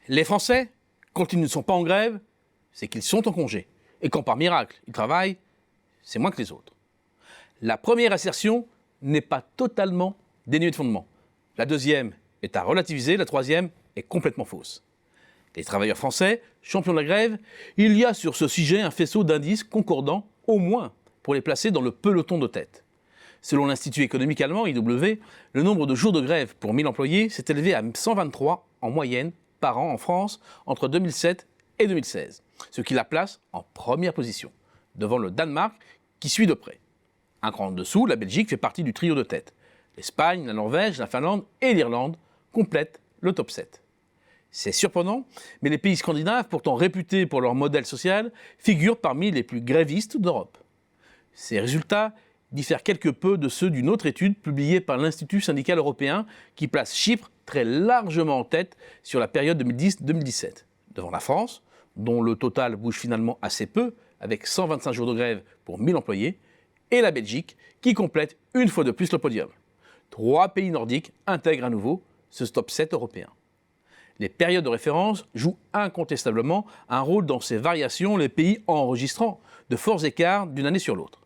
Les Français, quand ils ne sont pas en grève, c'est qu'ils sont en congé. Et quand par miracle, ils travaillent, c'est moins que les autres. La première assertion n'est pas totalement dénuée de fondement. La deuxième est à relativiser, la troisième est complètement fausse. Les travailleurs français, champions de la grève, il y a sur ce sujet un faisceau d'indices concordants, au moins, pour les placer dans le peloton de tête. Selon l'Institut économique allemand, IW, le nombre de jours de grève pour 1000 employés s'est élevé à 123 en moyenne par an en France entre 2007 et 2016, ce qui la place en première position, devant le Danemark qui suit de près. Un cran en dessous, la Belgique fait partie du trio de tête. L'Espagne, la Norvège, la Finlande et l'Irlande complètent le top 7. C'est surprenant, mais les pays scandinaves, pourtant réputés pour leur modèle social, figurent parmi les plus grévistes d'Europe. Ces résultats diffèrent quelque peu de ceux d'une autre étude publiée par l'Institut syndical européen qui place Chypre très largement en tête sur la période 2010-2017, devant la France, dont le total bouge finalement assez peu, avec 125 jours de grève pour 1000 employés, et la Belgique, qui complète une fois de plus le podium. 3 pays nordiques intègrent à nouveau ce top 7 européen. Les périodes de référence jouent incontestablement un rôle dans ces variations, les pays enregistrant de forts écarts d'une année sur l'autre.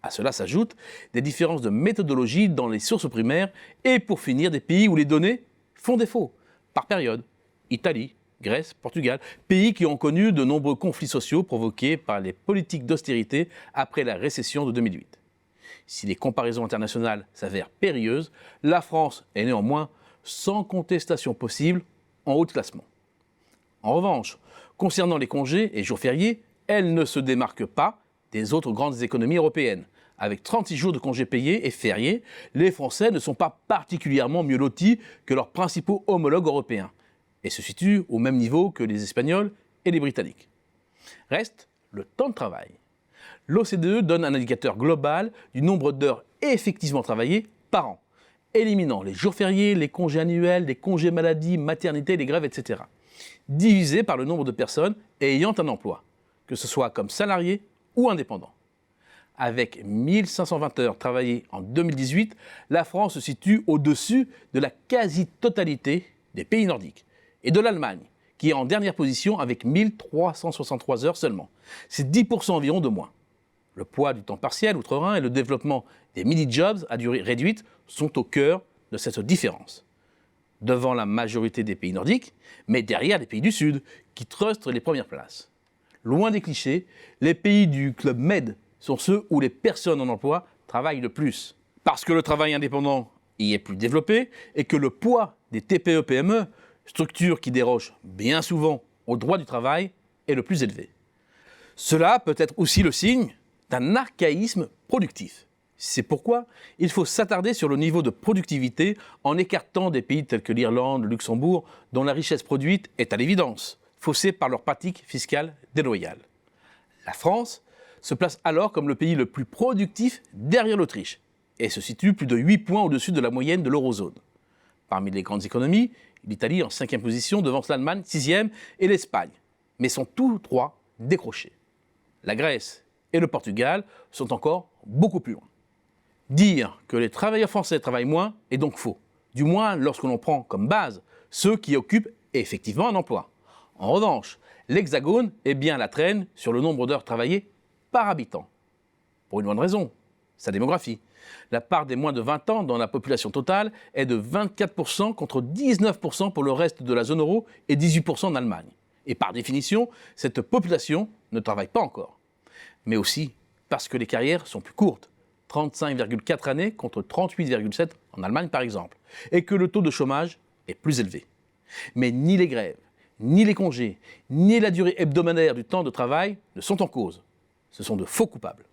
À cela s'ajoutent des différences de méthodologie dans les sources primaires et pour finir des pays où les données font défaut, par période. Italie, Grèce, Portugal, pays qui ont connu de nombreux conflits sociaux provoqués par les politiques d'austérité après la récession de 2008. Si les comparaisons internationales s'avèrent périlleuses, la France est néanmoins sans contestation possible en haut de classement. En revanche, concernant les congés et jours fériés, elle ne se démarque pas des autres grandes économies européennes. Avec 36 jours de congés payés et fériés, les Français ne sont pas particulièrement mieux lotis que leurs principaux homologues européens et se situent au même niveau que les Espagnols et les Britanniques. Reste le temps de travail. L'OCDE donne un indicateur global du nombre d'heures effectivement travaillées par an, éliminant les jours fériés, les congés annuels, les congés maladie, maternité, les grèves, etc., divisé par le nombre de personnes ayant un emploi, que ce soit comme salarié ou indépendant. Avec 1520 heures travaillées en 2018, la France se situe au-dessus de la quasi-totalité des pays nordiques et de l'Allemagne, qui est en dernière position avec 1363 heures seulement. C'est 10% environ de moins. Le poids du temps partiel outre-Rhin et le développement des mini-jobs à durée réduite sont au cœur de cette différence. Devant la majorité des pays nordiques, mais derrière les pays du Sud, qui trustent les premières places. Loin des clichés, les pays du Club Med sont ceux où les personnes en emploi travaillent le plus. Parce que le travail indépendant y est plus développé et que le poids des TPE-PME, structures qui dérogent bien souvent au droit du travail, est le plus élevé. Cela peut être aussi le signe d'un archaïsme productif. C'est pourquoi il faut s'attarder sur le niveau de productivité en écartant des pays tels que l'Irlande, le Luxembourg, dont la richesse produite est à l'évidence faussée par leurs pratiques fiscales déloyales. La France se place alors comme le pays le plus productif derrière l'Autriche et se situe plus de 8 points au-dessus de la moyenne de l'eurozone. Parmi les grandes économies, l'Italie en 5e position devance l'Allemagne 6e et l'Espagne, mais sont tous trois décrochés. La Grèce et le Portugal sont encore beaucoup plus loin. Dire que les travailleurs français travaillent moins est donc faux, du moins lorsque l'on prend comme base ceux qui occupent effectivement un emploi. En revanche, l'Hexagone est bien à la traîne sur le nombre d'heures travaillées par habitant. Pour une bonne raison, sa démographie. La part des moins de 20 ans dans la population totale est de 24% contre 19% pour le reste de la zone euro et 18% en Allemagne. Et par définition, cette population ne travaille pas encore. Mais aussi parce que les carrières sont plus courtes, 35,4 années contre 38,7 en Allemagne par exemple, et que le taux de chômage est plus élevé. Mais ni les grèves, ni les congés, ni la durée hebdomadaire du temps de travail ne sont en cause. Ce sont de faux coupables.